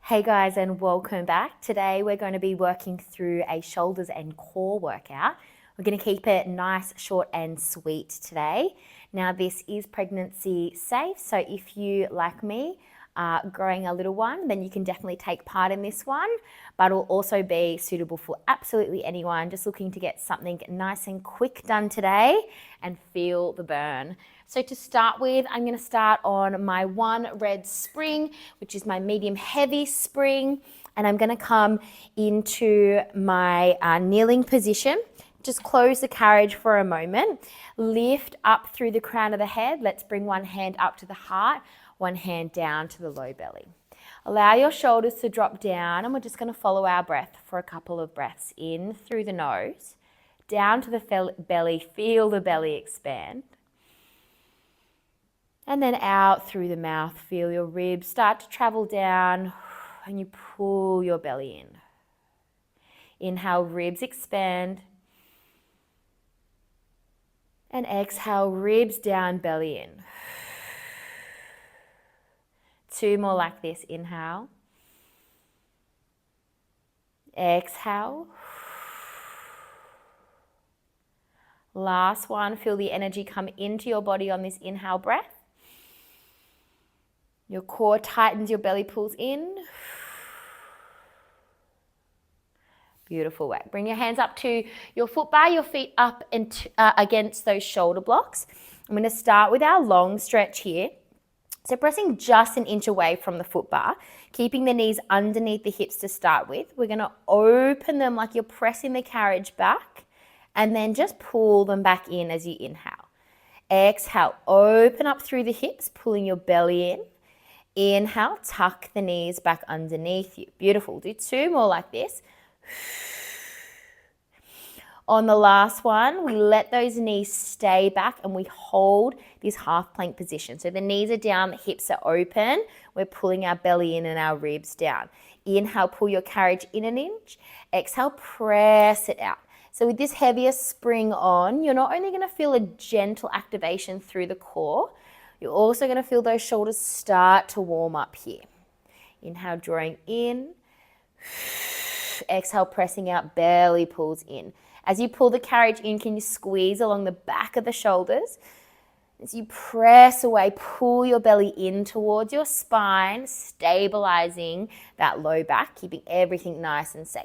Hey guys, and welcome back. Today we're going to be working through a shoulders and core workout. We're going to keep it nice, short and sweet today. Now this is pregnancy safe, so if you, like me, are growing a little one, then you can definitely take part in this one, but it'll also be suitable for absolutely anyone just looking to get something nice and quick done today and feel the burn. So to start with, I'm going to start on my one red spring, which is my medium heavy spring, and I'm going to come into my kneeling position. Just close the carriage for a moment, lift up through the crown of the head. Let's bring one hand up to the heart, one hand down to the low belly. Allow your shoulders to drop down, and we're just going to follow our breath for a couple of breaths. In through the nose, down to the belly, feel the belly expand. And then out through the mouth, feel your ribs start to travel down and you pull your belly in. Inhale, ribs expand. And exhale, ribs down, belly in. Two more like this. Inhale. Exhale. Last one, feel the energy come into your body on this inhale breath. Your core tightens, your belly pulls in. Beautiful work. Bring your hands up to your foot bar, your feet up and against those shoulder blocks. I'm going to start with our long stretch here. So pressing just an inch away from the foot bar, keeping the knees underneath the hips to start with. We're going to open them like you're pressing the carriage back and then just pull them back in as you inhale. Exhale, open up through the hips, pulling your belly in. Inhale, tuck the knees back underneath you. Beautiful. Do two more like this. On the last one, we let those knees stay back and we hold this half plank position. So the knees are down, the hips are open. We're pulling our belly in and our ribs down. Inhale, pull your carriage in an inch. Exhale, press it out. So with this heavier spring on, you're not only going to feel a gentle activation through the core, you're also going to feel those shoulders start to warm up here. Inhale, drawing in. Exhale, pressing out, belly pulls in. As you pull the carriage in, can you squeeze along the back of the shoulders? As you press away, pull your belly in towards your spine, stabilizing that low back, keeping everything nice and safe.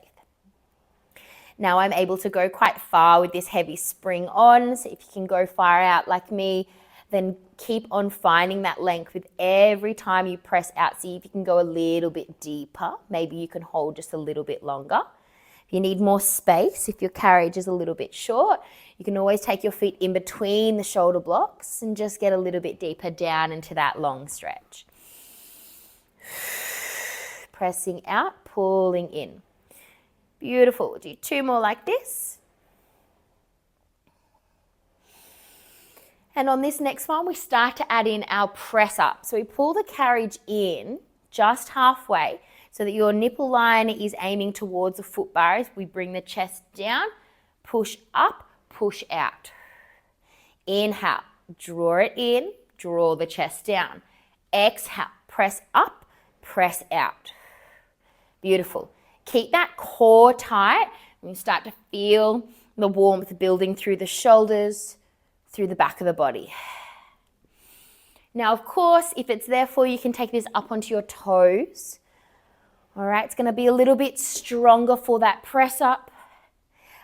Now I'm able to go quite far with this heavy spring on, so if you can go far out like me, then keep on finding that length with every time you press out. See if you can go a little bit deeper. Maybe you can hold just a little bit longer. If you need more space, if your carriage is a little bit short, you can always take your feet in between the shoulder blocks and just get a little bit deeper down into that long stretch. Pressing out, pulling in. Beautiful. We'll do two more like this. And on this next one, we start to add in our press up. So we pull the carriage in just halfway so that your nipple line is aiming towards the foot bar as we bring the chest down, push up, push out. Inhale, draw it in, draw the chest down. Exhale, press up, press out. Beautiful. Keep that core tight and you start to feel the warmth building through the shoulders, through the back of the body. Now, of course, if it's there for you, you can take this up onto your toes. All right, it's going to be a little bit stronger for that press up,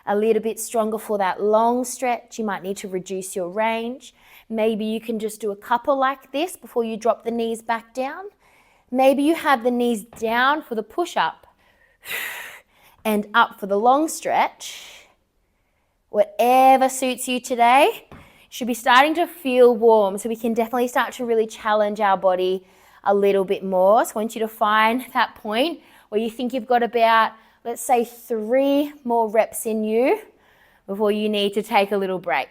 a little bit stronger for that long stretch. You might need to reduce your range. Maybe you can just do a couple like this before you drop the knees back down. Maybe you have the knees down for the push-up and up for the long stretch. Whatever suits you today. Should be starting to feel warm, so we can definitely start to really challenge our body a little bit more. So I want you to find that point where you think you've got about, let's say, 3 more reps in you before you need to take a little break.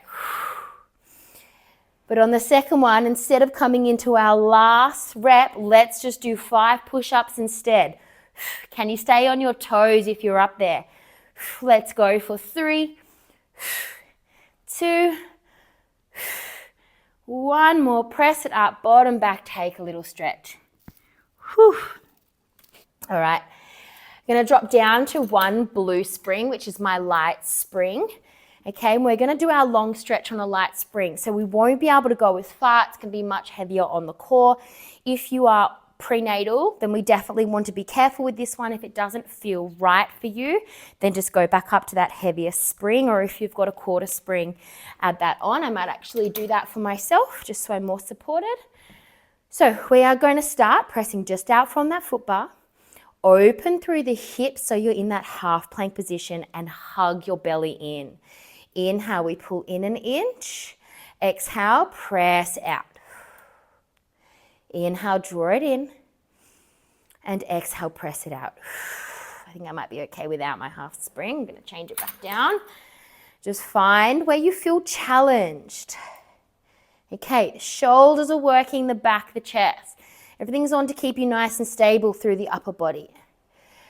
But on the second one, instead of coming into our last rep, let's just do 5 push-ups instead. Can you stay on your toes if you're up there? Let's go for 3, 2, 1 more. Press it up, bottom back, take a little stretch. Whew. All right. I'm going to drop down to one blue spring, which is my light spring. Okay, and we're going to do our long stretch on a light spring. So we won't be able to go as far. It's going to be much heavier on the core. If you are prenatal, then we definitely want to be careful with this one. If it doesn't feel right for you, then just go back up to that heavier spring, or if you've got a quarter spring, add that on. I might actually do that for myself just so I'm more supported. So we are going to start pressing just out from that foot bar. Open through the hips so you're in that half plank position and hug your belly in. Inhale, we pull in an inch. Exhale, press out. Inhale, draw it in. And exhale, press it out. I think I might be okay without my half spring. I'm going to change it back down. Just find where you feel challenged. Okay, the shoulders are working, the back, the chest. Everything's on to keep you nice and stable through the upper body.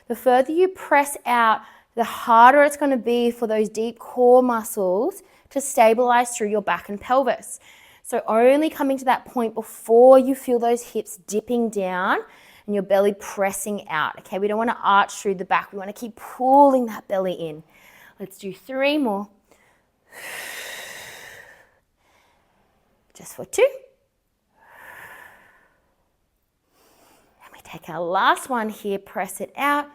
The further you press out, the harder it's going to be for those deep core muscles to stabilize through your back and pelvis. So only coming to that point before you feel those hips dipping down and your belly pressing out. Okay, we don't want to arch through the back. We want to keep pulling that belly in. Let's do 3 more. Just for 2. Take our last one here, press it out,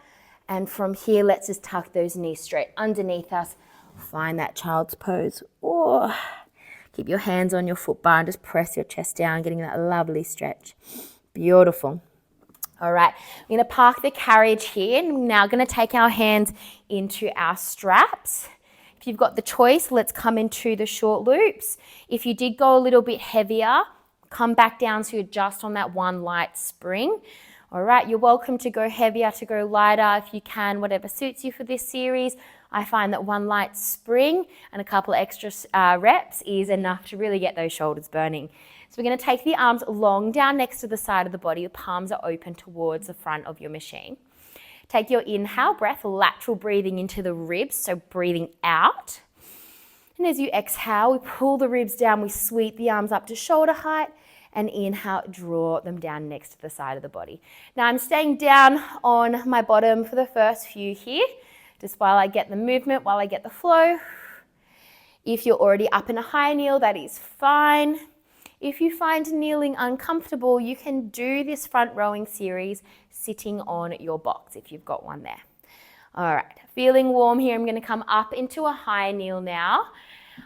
and from here, let's just tuck those knees straight underneath us. Find that child's pose. Oh, keep your hands on your foot bar and just press your chest down, getting that lovely stretch. Beautiful. All right, we're going to park the carriage here, and we're now going to take our hands into our straps. If you've got the choice, let's come into the short loops. If you did go a little bit heavier, come back down so you're just on that one light spring. All right, you're welcome to go heavier, to go lighter if you can, whatever suits you for this series. I find that one light spring and a couple extra reps is enough to really get those shoulders burning. So we're going to take the arms long down next to the side of the body. Your palms are open towards the front of your machine. Take your inhale breath, lateral breathing into the ribs, so breathing out. And as you exhale, we pull the ribs down, we sweep the arms up to shoulder height, and inhale, draw them down next to the side of the body. Now I'm staying down on my bottom for the first few here, just while I get the movement, while I get the flow. If you're already up in a high kneel, that is fine. If you find kneeling uncomfortable, you can do this front rowing series sitting on your box if you've got one there. All right, feeling warm here. I'm going to come up into a high kneel now.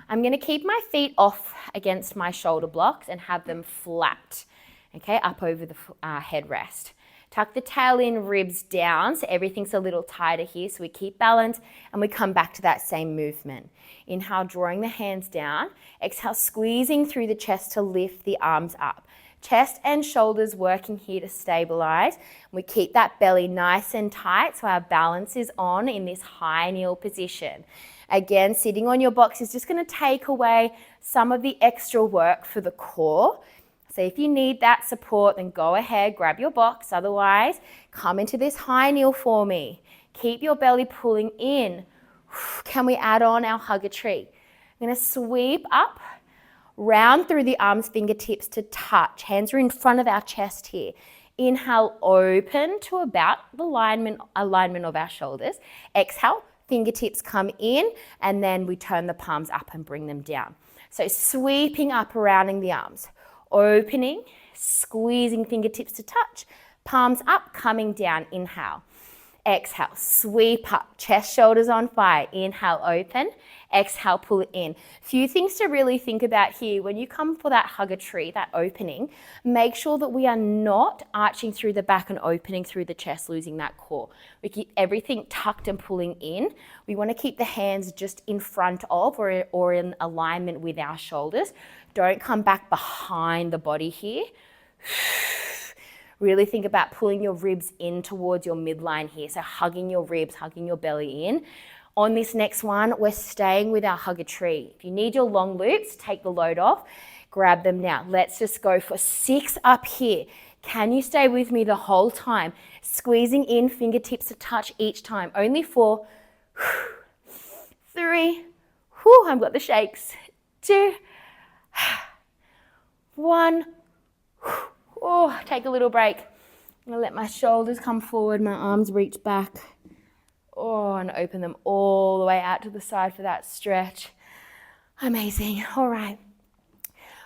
I'm going to keep my feet off against my shoulder blocks and have them flat, okay, up over the headrest. Tuck the tail in, ribs down, so everything's a little tighter here, so we keep balance and we come back to that same movement. Inhale, drawing the hands down. Exhale, squeezing through the chest to lift the arms up. Chest and shoulders working here to stabilize. We keep that belly nice and tight so our balance is on in this high kneel position. Again, sitting on your box is just going to take away some of the extra work for the core. So if you need that support, then go ahead, grab your box. Otherwise, come into this high kneel for me. Keep your belly pulling in. Can we add on our hugger tree? I'm going to sweep up, round through the arms, fingertips to touch. Hands are in front of our chest here. Inhale, open to about the alignment of our shoulders. Exhale, fingertips come in, and then we turn the palms up and bring them down. So sweeping up, rounding the arms. Opening, squeezing fingertips to touch. Palms up, coming down. Inhale. Exhale, sweep up, chest, shoulders on fire. Inhale, open. Exhale, pull it in. Few things to really think about here. When you come for that hugger tree, that opening, make sure that we are not arching through the back and opening through the chest, losing that core. We keep everything tucked and pulling in. We want to keep the hands just in front of or in alignment with our shoulders. Don't come back behind the body here. Really think about pulling your ribs in towards your midline here. So hugging your ribs, hugging your belly in. On this next one, we're staying with our hugger tree. If you need your long loops, take the load off, grab them now. Let's just go for 6 up here. Can you stay with me the whole time? Squeezing in, fingertips to touch each time. Only 4, 3, I've got the shakes. 2, 1. Oh, take a little break. I'm gonna let my shoulders come forward, my arms reach back. Oh, and open them all the way out to the side for that stretch. Amazing. All right.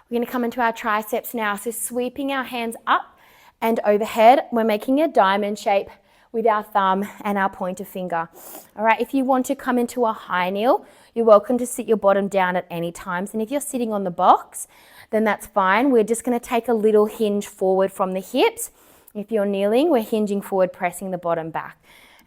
We're going to come into our triceps now. So sweeping our hands up and overhead. We're making a diamond shape with our thumb and our pointer finger. All right. If you want to come into a high kneel, you're welcome to sit your bottom down at any times. And if you're sitting on the box, then that's fine. We're just going to take a little hinge forward from the hips. If you're kneeling, we're hinging forward, pressing the bottom back.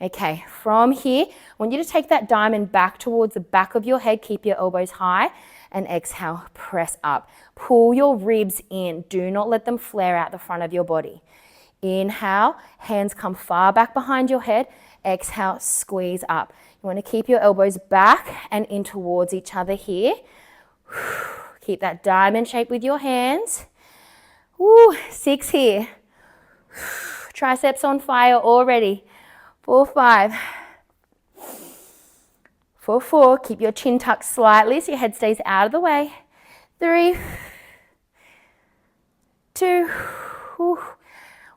Okay, from here, I want you to take that diamond back towards the back of your head. Keep your elbows high and exhale, press up. Pull your ribs in. Do not let them flare out the front of your body. Inhale, hands come far back behind your head. Exhale, squeeze up. You want to keep your elbows back and in towards each other here. Keep that diamond shape with your hands. 6 here. Triceps on fire already. 4, 5. 4, 4. Keep your chin tucked slightly so your head stays out of the way. 3, 2.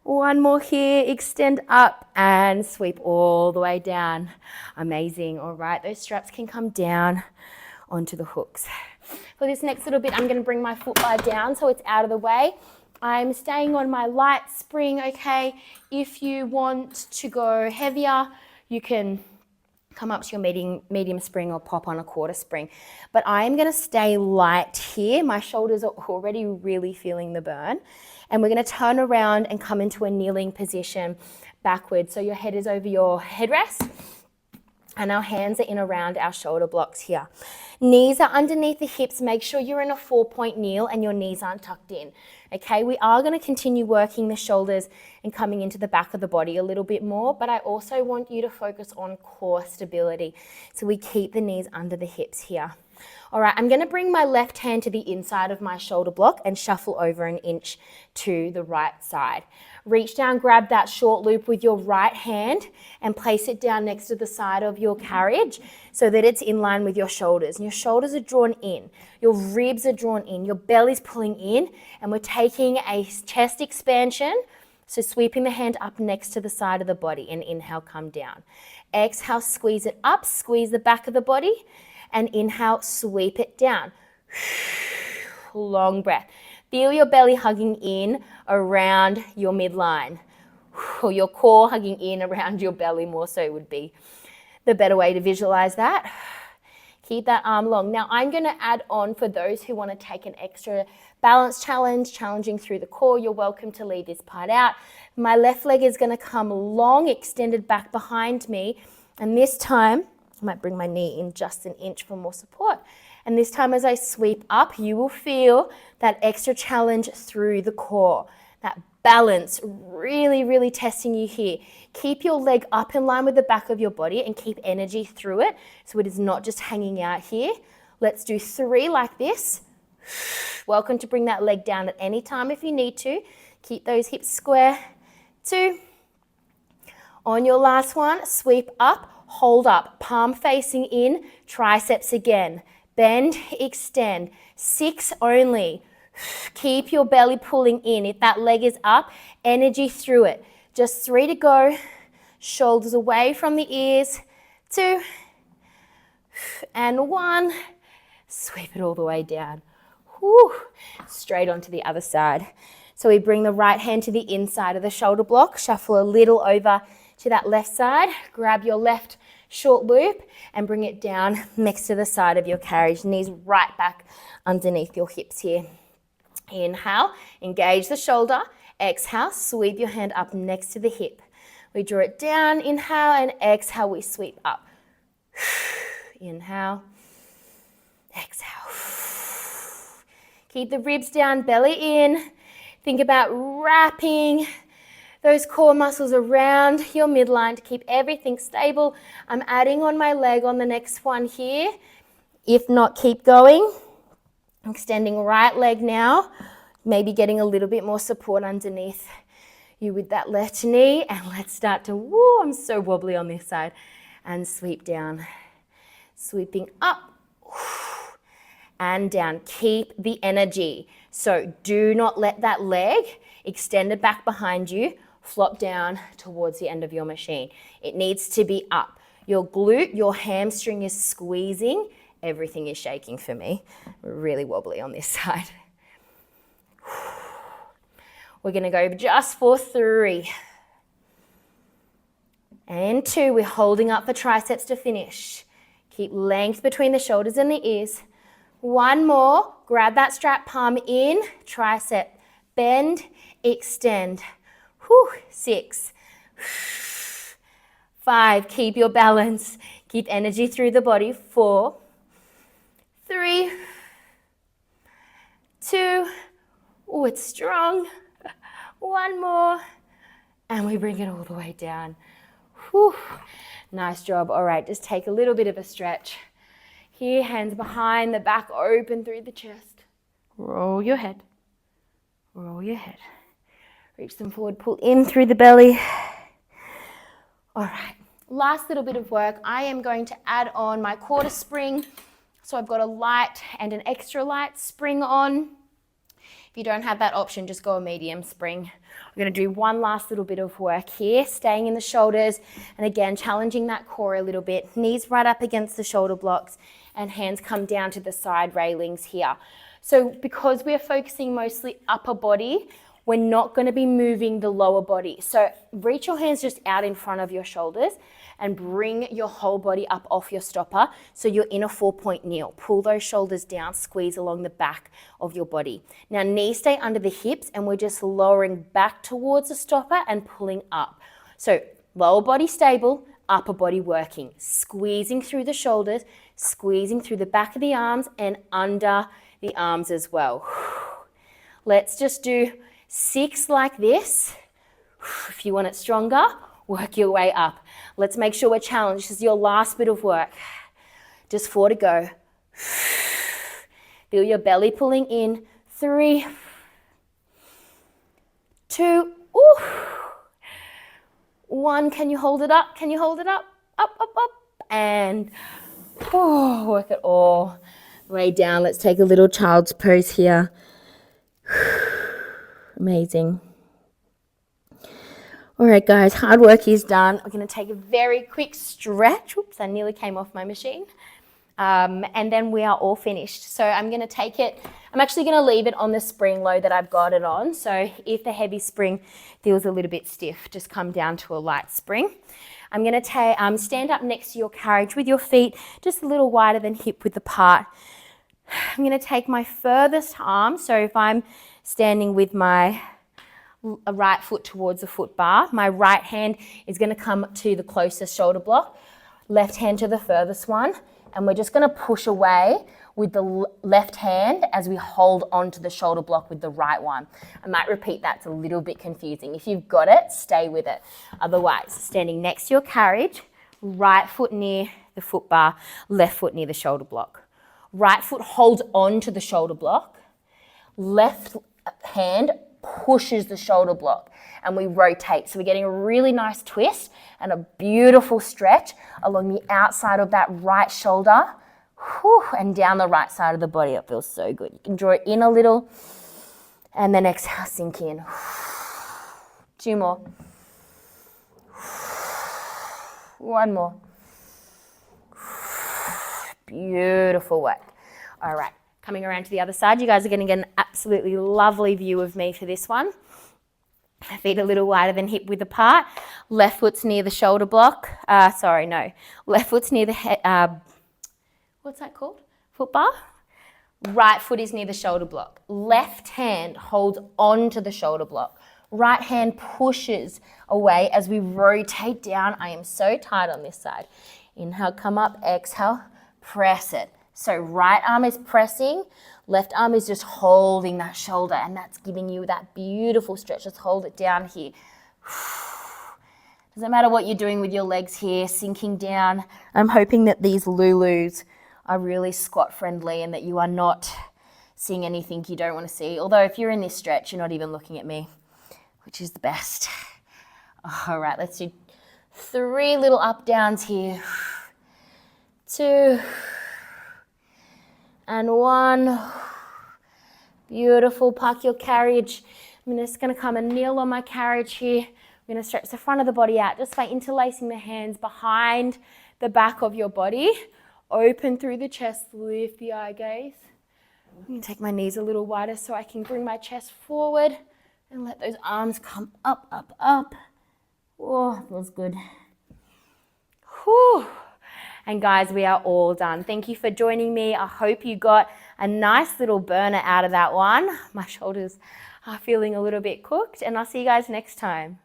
1 more here. Extend up and sweep all the way down. Amazing. All right, those straps can come down onto the hooks. For this next little bit, I'm going to bring my foot bar down so it's out of the way. I'm staying on my light spring, okay? If you want to go heavier, you can come up to your medium spring or pop on a quarter spring. But I am going to stay light here. My shoulders are already really feeling the burn. And we're going to turn around and come into a kneeling position backwards. So your head is over your headrest and our hands are in around our shoulder blocks here. Knees are underneath the hips. Make sure you're in a 4-point kneel and your knees aren't tucked in. Okay, we are going to continue working the shoulders and coming into the back of the body a little bit more, but I also want you to focus on core stability. So we keep the knees under the hips here. All right, I'm going to bring my left hand to the inside of my shoulder block and shuffle over an inch to the right side. Reach down, grab that short loop with your right hand and place it down next to the side of your carriage so that it's in line with your shoulders. And your shoulders are drawn in, your ribs are drawn in, your belly's pulling in, and we're taking a chest expansion. So sweeping the hand up next to the side of the body and inhale, come down. Exhale, squeeze it up, squeeze the back of the body, and inhale, sweep it down. Long breath. Feel your belly hugging in around your midline, or your core hugging in around your belly more so would be the better way to visualize that. Keep that arm long. Now I'm going to add on for those who want to take an extra balance challenge, challenging through the core. You're welcome to leave this part out. My left leg is going to come long, extended back behind me. And this time, I might bring my knee in just an inch for more support. And this time as I sweep up, you will feel that extra challenge through the core. That balance, really, really testing you here. Keep your leg up in line with the back of your body and keep energy through it so it is not just hanging out here. Let's do 3 like this. Welcome to bring that leg down at any time if you need to. Keep those hips square. 2. On your last one, sweep up, hold up, palm facing in, triceps again. Bend, extend. 6 only. Keep your belly pulling in. If that leg is up, energy through it. Just 3 to go. Shoulders away from the ears. 2 and 1. Sweep it all the way down. Whew. Straight onto the other side. So we bring the right hand to the inside of the shoulder block. Shuffle a little over to that left side. Grab your left short loop and bring it down next to the side of your carriage. Knees right back underneath your hips here. Inhale, engage the shoulder. Exhale, sweep your hand up next to the hip. We draw it down, inhale, and exhale, we sweep up. Inhale, exhale. Keep the ribs down, belly in. Think about wrapping those core muscles around your midline to keep everything stable. I'm adding on my leg on the next one here. If not, keep going. Extending right leg now. Maybe getting a little bit more support underneath you with that left knee. And let's start to, I'm so wobbly on this side. And sweep down. Sweeping up and down. Keep the energy. So do not let that leg extended back behind you flop down towards the end of your machine. It needs to be up. Your glute, your hamstring is squeezing. Everything is shaking for me. We're really wobbly on this side. We're going to go just for 3 and 2. We're holding up for triceps to finish. Keep length between the shoulders and the ears. 1 more. Grab that strap, palm in, tricep, bend, extend. 6, 5, keep your balance. Keep energy through the body. 4, 3, 2, oh, it's strong. 1 more, and we bring it all the way down. Whew. Nice job. All right, just take a little bit of a stretch. Here, hands behind the back, open through the chest. Roll your head. Roll your head. Reach them forward, pull in through the belly. All right, last little bit of work. I am going to add on my quarter spring. So I've got a light and an extra light spring on. If you don't have that option, just go a medium spring. We're going to do one last little bit of work here, staying in the shoulders, and again, challenging that core a little bit. Knees right up against the shoulder blocks, and hands come down to the side railings here. So because we're focusing mostly upper body, we're not going to be moving the lower body. So reach your hands just out in front of your shoulders and bring your whole body up off your stopper so you're in a 4-point kneel. Pull those shoulders down, squeeze along the back of your body. Now knees stay under the hips and we're just lowering back towards the stopper and pulling up. So lower body stable, upper body working. Squeezing through the shoulders, squeezing through the back of the arms and under the arms as well. Let's just do 6 like this. If you want it stronger, work your way up. Let's make sure we're challenged. This is your last bit of work. Just 4 to go. Feel your belly pulling in. 3, 2, 1. Can you hold it up? Can you hold it up? Up, up, up. And work it all the way down. Let's take a little child's pose here. Amazing. All right, guys, hard work is done. I'm going to take a very quick stretch. Oops, I nearly came off my machine. And then we are all finished. So I'm going to take it. I'm actually going to leave it on the spring load that I've got it on. So if the heavy spring feels a little bit stiff, just come down to a light spring. I'm going to stand up next to your carriage with your feet just a little wider than hip width apart. I'm going to take my furthest arm. So if I'm standing with my right foot towards the foot bar, my right hand is going to come to the closest shoulder block, left hand to the furthest one, and we're just going to push away with the left hand as we hold on to the shoulder block with the right one. I might repeat, that's a little bit confusing. If you've got it, stay with it. Otherwise, standing next to your carriage, right foot near the foot bar, left foot near the shoulder block. Right foot holds on to the shoulder block, left hand pushes the shoulder block, and we rotate. So we're getting a really nice twist and a beautiful stretch along the outside of that right shoulder, and down the right side of the body. It feels so good. You can draw it in a little and then exhale, sink in. 2 more. 1 more. Beautiful work. All right, coming around to the other side. You guys are going to get an absolutely lovely view of me for this one. Feet a little wider than hip width apart. Left foot's near the shoulder block. Left foot's near the head. What's that called? Foot bar. Right foot is near the shoulder block. Left hand holds on to the shoulder block. Right hand pushes away as we rotate down. I am so tight on this side. Inhale, come up. Exhale, press it. So right arm is pressing, left arm is just holding that shoulder, and that's giving you that beautiful stretch. Just hold it down here. Doesn't matter what you're doing with your legs here, sinking down. I'm hoping that these Lulus are really squat friendly and that you are not seeing anything you don't want to see. Although if you're in this stretch, you're not even looking at me, which is the best. All right, let's do 3 little up downs here. 2 and 1. Beautiful. Park your carriage. I'm just going to come and kneel on my carriage here. We're going to stretch the front of the body out just by interlacing the hands behind the back of your body. Open through the chest, lift the eye gaze. I'm going to take my knees a little wider so I can bring my chest forward and let those arms come up, up, up. Oh, feels good. Whew. And guys, we are all done. Thank you for joining me. I hope you got a nice little burner out of that one. My shoulders are feeling a little bit cooked, and I'll see you guys next time.